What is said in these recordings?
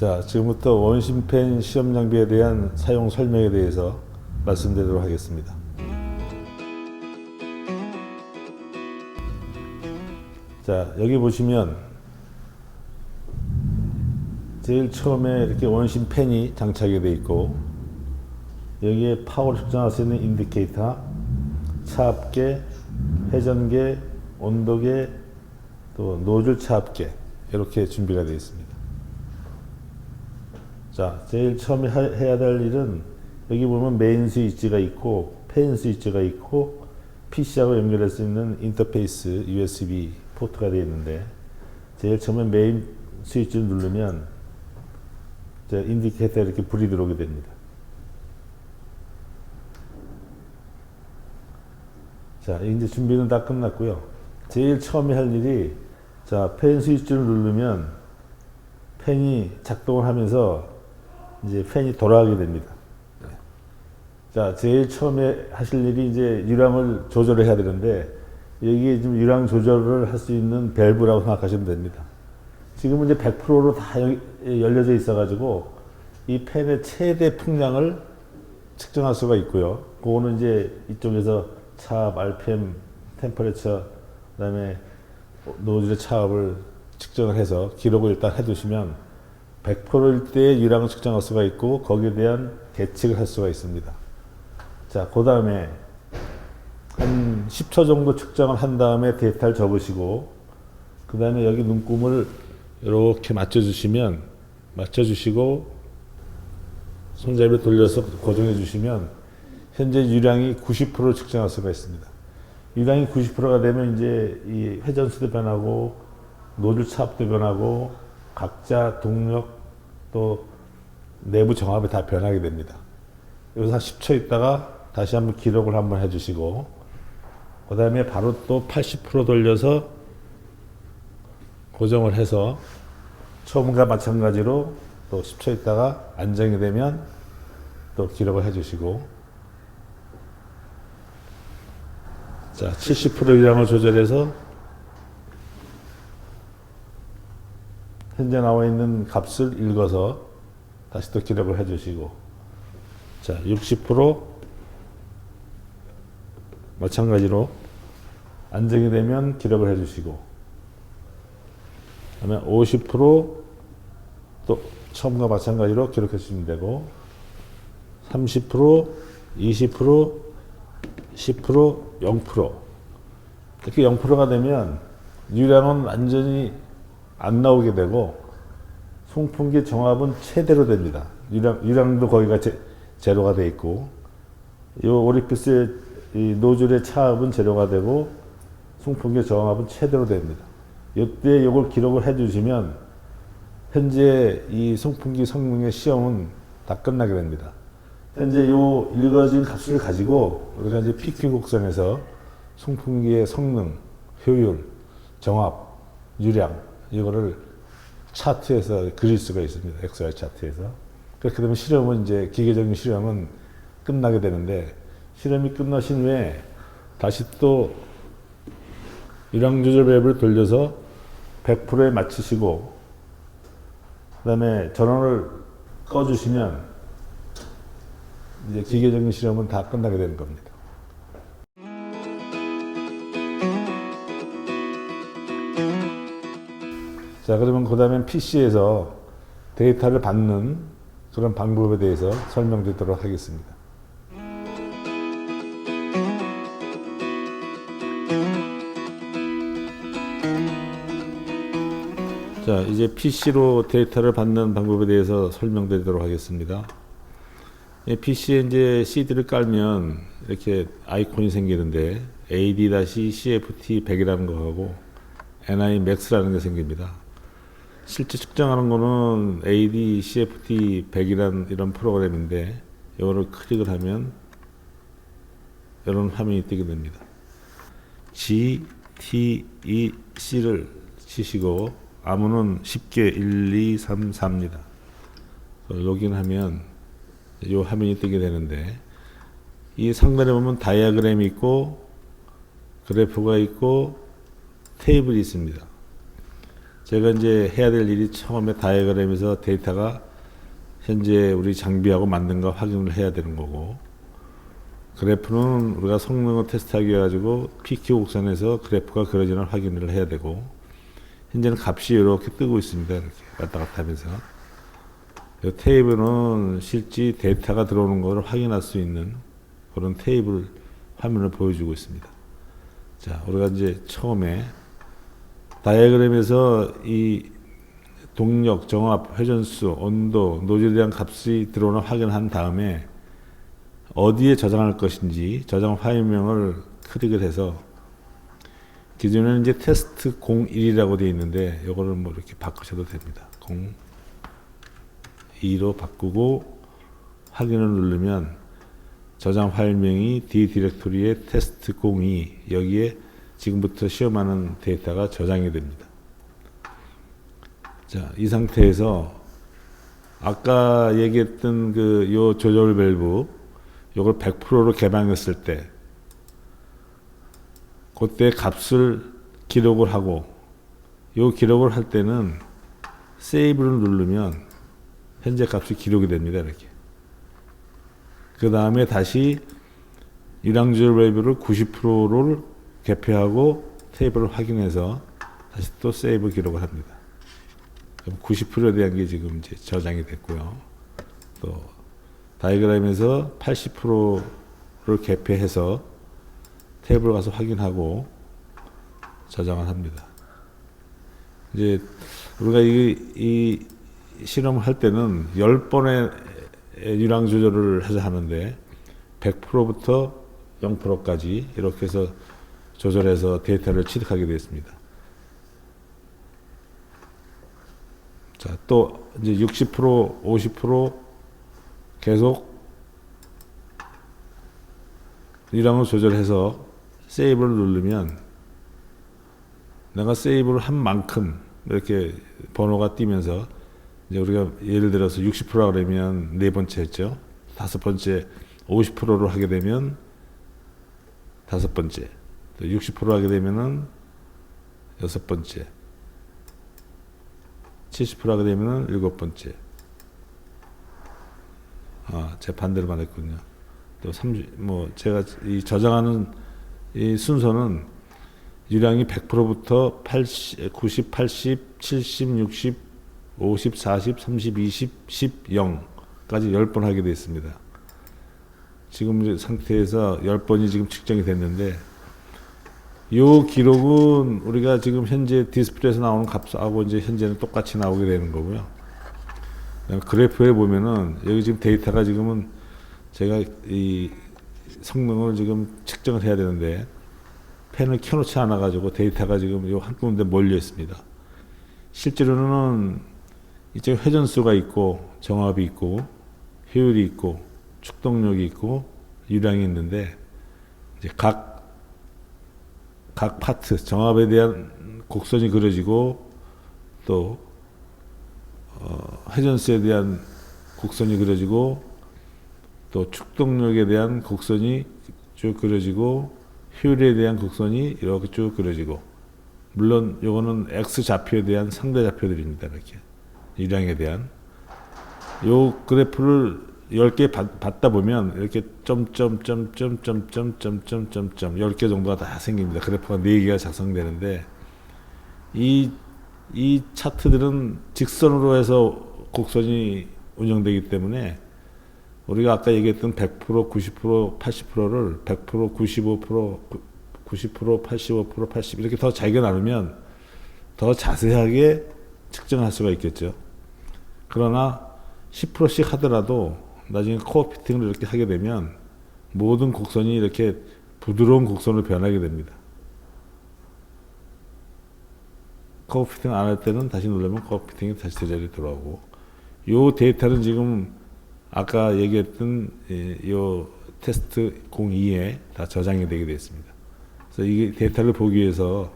자, 지금부터 원심펜 시험 장비에 대한 사용 설명에 대해서 말씀드리도록 하겠습니다. 자, 여기 보시면 제일 처음에 이렇게 원심펜이 장착이 되어 있고, 여기에 파워를 측정할 수 있는 인디케이터, 차압계, 회전계, 온도계, 또 노즐 차압계, 이렇게 준비가 되어 있습니다. 자, 제일 처음에 해야 될 일은, 여기 보면 메인 스위치가 있고 펜 스위치가 있고 PC하고 연결할 수 있는 인터페이스 USB 포트가 되어 있는데, 제일 처음에 메인 스위치를 누르면 인디케이터에 이렇게 불이 들어오게 됩니다. 자, 이제 준비는 다 끝났고요. 제일 처음에 할 일이, 자, 펜 스위치를 누르면 펜이 작동을 하면서 이제 펜이 돌아가게 됩니다. 자, 제일 처음에 하실 일이 이제 유량을 조절을 해야 되는데, 여기에 지금 유량 조절을 할 수 있는 밸브라고 생각하시면 됩니다. 지금은 이제 100%로 다 열려져 있어가지고 이 펜의 최대 풍량을 측정할 수가 있고요. 그거는 이제 이쪽에서 차압, RPM, 템퍼레처, 그다음에 노즐의 차압을 측정을 해서 기록을 일단 해두시면 100%일 때의 유량을 측정할 수가 있고, 거기에 대한 계측을 할 수가 있습니다. 자, 그 다음에 한 10초 정도 측정을 한 다음에 데이터를 적으시고, 그 다음에 여기 눈금을 이렇게 맞춰주시고 손잡이를 돌려서 고정해 주시면 현재 유량이 90%를 측정할 수가 있습니다. 유량이 90%가 되면 이제 이 회전수도 변하고 노즐 차압도 변하고 각자 동력 또 내부 정압이 다 변하게 됩니다. 여기서 한 10초 있다가 다시 한번 기록을 한번 해주시고, 그 다음에 바로 또 80% 돌려서 고정을 해서 처음과 마찬가지로 또 10초 있다가 안정이 되면 또 기록을 해주시고, 자, 70% 유량을 조절해서 현재 나와 있는 값을 읽어서 다시 또 기록을 해주시고, 자, 60% 마찬가지로 안정이 되면 기록을 해주시고, 그다음에 50%또 처음과 마찬가지로 기록해 주시면 되고, 30%, 20%, 10%, 0%. 이렇게 0%가 되면 유량은 완전히 안 나오게 되고 송풍기 정압은 최대로 됩니다. 유량도 거기가 제로가 돼 있고, 이 오리피스의 이 노즐의 차압은 제로가 되고 송풍기 정압은 최대로 됩니다. 이때 이걸 기록을 해주시면 현재 이 송풍기 성능의 시험은 다 끝나게 됩니다. 현재 요 읽어진 값을 가지고 우리가 이제 PQ 곡선에서 송풍기의 성능, 효율, 정압, 유량, 이거를 차트에서 그릴 수가 있습니다. XY 차트에서. 그렇게 되면 실험은 이제 기계적인 실험은 끝나게 되는데, 실험이 끝나신 후에 다시 또 유량 조절 밸브를 돌려서 100%에 맞추시고, 그 다음에 전원을 꺼주시면 이제 기계적인 실험은 다 끝나게 되는 겁니다. 자, 그러면 그 다음에 PC에서 데이터를 받는 그런 방법에 대해서 설명드리도록 하겠습니다. 자, 이제 PC로 데이터를 받는 방법에 대해서 설명드리도록 하겠습니다. PC에 이제 CD를 깔면 이렇게 아이콘이 생기는데, AD-CFT100이라는 거하고 NI-MAX라는 게 생깁니다. 실제 측정하는 거는 AD-CFT100이라는 이런 프로그램인데, 이거를 클릭을 하면 이런 화면이 뜨게 됩니다. GTEC를 치시고 암호는 쉽게 1, 2, 3, 4입니다. 로그인하면 이 화면이 뜨게 되는데, 이 상단에 보면 다이어그램이 있고 그래프가 있고 테이블이 있습니다. 자, 제가 이제 해야 될 일이 처음에 다이어그램에서 데이터가 현재 우리 장비하고 맞는가 확인을 해야 되는 거고, 그래프는 우리가 성능을 테스트하기 위해 가지고 PQ 곡선에서 그래프가 그려지는 확인을 해야 되고, 현재는 값이 이렇게 뜨고 있습니다. 이렇게 왔다 갔다 하면서. 이 테이블은 실제 데이터가 들어오는 것을 확인할 수 있는 그런 테이블 화면을 보여주고 있습니다. 자, 우리가 이제 처음에 다이어그램에서 이 동력, 정압, 회전수, 온도, 노즐에 대한 값이 들어오나 확인한 다음에 어디에 저장할 것인지 저장 파일명을 클릭을 해서, 기존에는 이제 테스트 01이라고 되어 있는데 이거를 뭐 이렇게 바꾸셔도 됩니다. 02로 바꾸고 확인을 누르면 저장 파일명이 D 디렉토리의 테스트 02, 여기에 지금부터 시험하는 데이터가 저장이 됩니다. 자, 이 상태에서 아까 얘기했던 요 조절 밸브, 요걸 100%로 개방했을 때 그때 값을 기록을 하고, 요 기록을 할 때는 세이브를 누르면 현재 값이 기록이 됩니다. 이렇게. 그 다음에 다시 유량 조절 밸브를 90%를 개표하고 테이블을 확인해서 다시 또 세이브 기록을 합니다. 그럼 90%에 대한 게 지금 이제 저장이 됐고요. 또 다이어그램에서 80%를 개표해서 테이블 가서 확인하고 저장을 합니다. 이제 우리가 이 실험을 할 때는 10번의 유량 조절을 해서 하는데 100%부터 0%까지 이렇게 해서 조절해서 데이터를 취득하게 되어 있습니다. 자, 또 이제 60%, 50% 계속 유량을 조절해서 세이브를 누르면 내가 세이브를 한 만큼 이렇게 번호가 뜨면서, 이제 우리가 예를 들어서 60%라 그러면 네 번째 했죠. 다섯 번째 50%로 하게 되면 다섯 번째, 또 60% 하게 되면은 여섯 번째, 70% 하게 되면은 일곱 번째. 제 반대로만 했군요. 또 제가 이 저장하는 이 순서는 유량이 100%부터 80, 90, 80, 70, 60, 50, 40, 30, 20, 10, 0까지 10번 하게 되어 있습니다. 지금 상태에서 10번이 지금 측정이 됐는데, 이 기록은 우리가 지금 현재 디스플레이에서 나오는 값하고 이제 현재는 똑같이 나오게 되는 거고요. 그래프에 보면은 여기 지금 데이터가 지금은 제가 이 성능을 지금 측정을 해야 되는데 펜을 켜놓지 않아 가지고 데이터가 지금 요 한 군데 몰려 있습니다. 실제로는 이쪽 회전수가 있고 정압이 있고 효율이 있고 축동력이 있고 유량이 있는데, 이제 각 파트 정압에 대한 곡선이 그려지고 또 회전수에 대한 곡선이 그려지고 또 축동력에 대한 곡선이 쭉 그려지고 효율에 대한 곡선이 이렇게 쭉 그려지고, 물론 요거는 X 좌표에 대한 상대 좌표들입니다. 이렇게 유량에 대한 요 그래프를 10개 받다 보면 이렇게 점점점점점점점점점 10개 정도가 다 생깁니다. 그래프가 4개가 작성되는데 이 차트들은 직선으로 해서 곡선이 운영되기 때문에 우리가 아까 얘기했던 100%, 90%, 80%를 100%, 95%, 90%, 85%, 80 이렇게 더 잘게 나누면 더 자세하게 측정할 수가 있겠죠. 그러나 10%씩 하더라도 나중에 코어 피팅을 이렇게 하게 되면 모든 곡선이 이렇게 부드러운 곡선으로 변하게 됩니다. 코어 피팅 안 할 때는 다시 누르면 코어 피팅이 다시 제자리에 들어오고, 이 데이터는 지금 아까 얘기했던 이 테스트 02에 다 저장이 되게 되어 있습니다. 그래서 이 데이터를 보기 위해서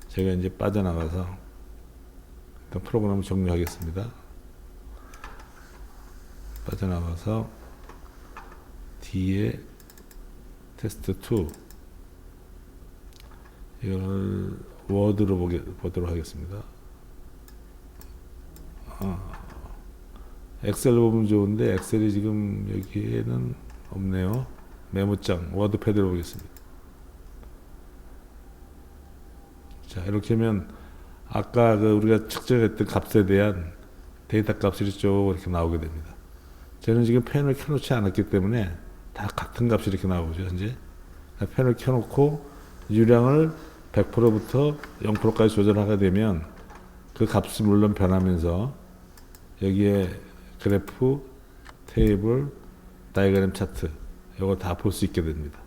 제가 이제 빠져나가서 일단 프로그램을 종료하겠습니다. 빠져나가서 D에 테스트 2 이걸 워드로 보도록 하겠습니다. 엑셀 보면 좋은데 엑셀이 지금 여기에는 없네요. 메모장 워드패드로 보겠습니다. 자, 이렇게 하면 아까 우리가 측정했던 값에 대한 데이터 값이 쭉 이렇게 나오게 됩니다. 저는 지금 펜을 켜놓지 않았기 때문에 다 같은 값이 이렇게 나오죠. 현재 펜을 켜놓고 유량을 100%부터 0%까지 조절하게 되면 그 값이 물론 변하면서 여기에 그래프, 테이블, 다이어그램 차트 이거 다 볼 수 있게 됩니다.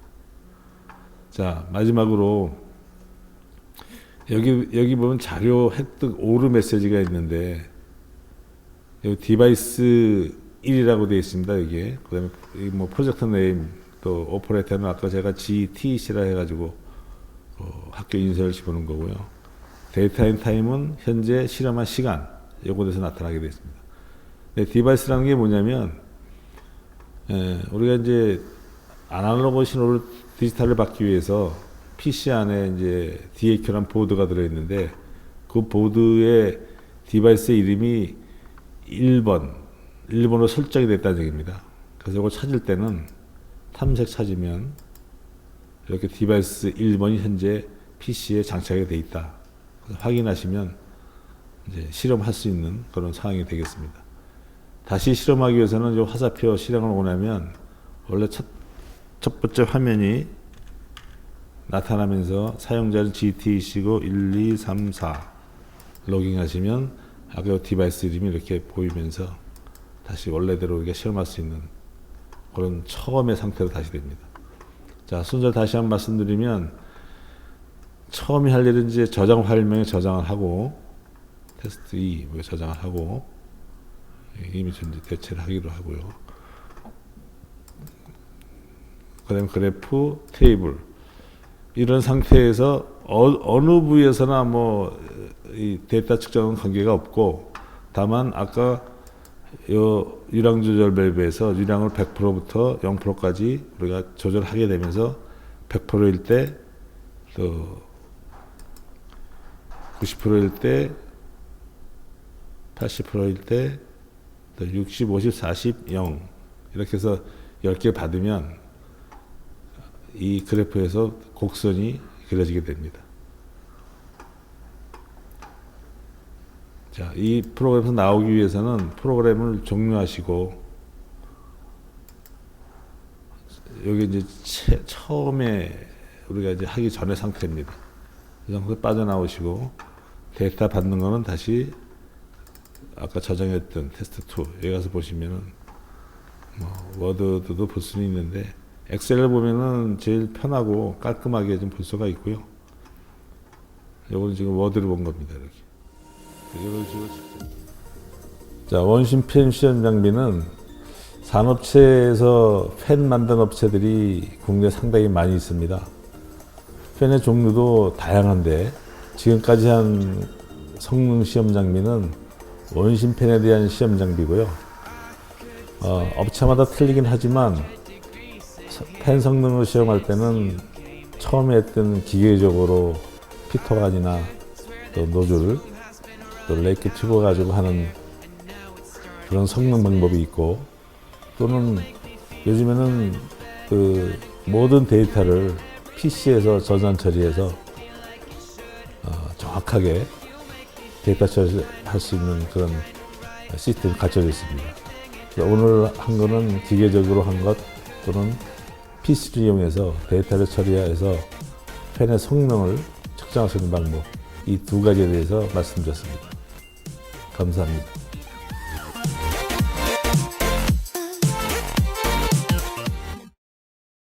자, 마지막으로 여기 보면 자료 획득 오류 메시지가 있는데 여기 디바이스 1이라고 되어 있습니다. 이게 그다음에 뭐 프로젝트 네임 또 오퍼레이터는 아까 제가 GTC라 해가지고 학교 인쇄를 집어넣은 거고요. 데이터 인 타임은 현재 실험한 시간 요것에서 나타나게 되어 있습니다. 네, 디바이스라는 게 뭐냐면 우리가 이제 아날로그 신호를 디지털을 받기 위해서 PC 안에 이제 DAQ라는 보드가 들어있는데 그 보드의 디바이스의 이름이 1번으로 설정이 됐다는 얘기입니다. 그래서 이걸 찾을 때는 탐색 찾으면 이렇게 디바이스 1번이 현재 PC에 장착이 되어 있다. 그래서 확인하시면 이제 실험할 수 있는 그런 상황이 되겠습니다. 다시 실험하기 위해서는 이 화살표 실행을 원하면 원래 첫 번째 화면이 나타나면서 사용자는 GTC고 1, 2, 3, 4 로깅하시면 아까 디바이스 이름이 이렇게 보이면서 다시 원래대로 우리가 실험할 수 있는 그런 처음의 상태로 다시 됩니다. 자, 순서를 다시 한번 말씀드리면 처음에 할 일은 이제 저장 파일명에 저장을 하고 테스트 2 저장을 하고 이미 이제 대체를 하기로 하고요. 그 다음에 그래프, 테이블 이런 상태에서 어느 부위에서나 뭐 이 데이터 측정은 관계가 없고 다만 아까 요 유량 조절 밸브에서 유량을 100%부터 0%까지 우리가 조절하게 되면서 100%일 때 또 90%일 때 80%일 때 또 60, 50, 40, 0 이렇게 해서 10개 받으면 이 그래프에서 곡선이 그려지게 됩니다. 자, 이 프로그램에서 나오기 위해서는 프로그램을 종료하시고 여기 이제 처음에 우리가 이제 하기 전의 상태입니다. 이 상태 빠져나오시고 데이터 받는 거는 다시 아까 저장했던 테스트 2 여기 가서 보시면은 뭐 워드도 볼 수는 있는데 엑셀을 보면은 제일 편하고 깔끔하게 좀 볼 수가 있고요. 요거는 지금 워드를 본 겁니다. 이렇게. 자, 원심 펜 시험 장비는 산업체에서 펜 만든 업체들이 국내에 상당히 많이 있습니다. 펜의 종류도 다양한데 지금까지 한 성능 시험 장비는 원심 펜에 대한 시험 장비고요. 업체마다 틀리긴 하지만 펜 성능을 시험할 때는 처음에 했던 기계적으로 피터간이나 또 노즐 또 레이크 튜브 가지고 하는 그런 성능 방법이 있고 또는 요즘에는 그 모든 데이터를 PC에서 저장 처리해서 정확하게 데이터 처리할 수 있는 그런 시스템이 갖춰져 있습니다. 오늘 한 거는 기계적으로 한 것 또는 PC를 이용해서 데이터를 처리해서 펜의 성능을 측정할 수 있는 방법 이 두 가지에 대해서 말씀드렸습니다. 감사합니다.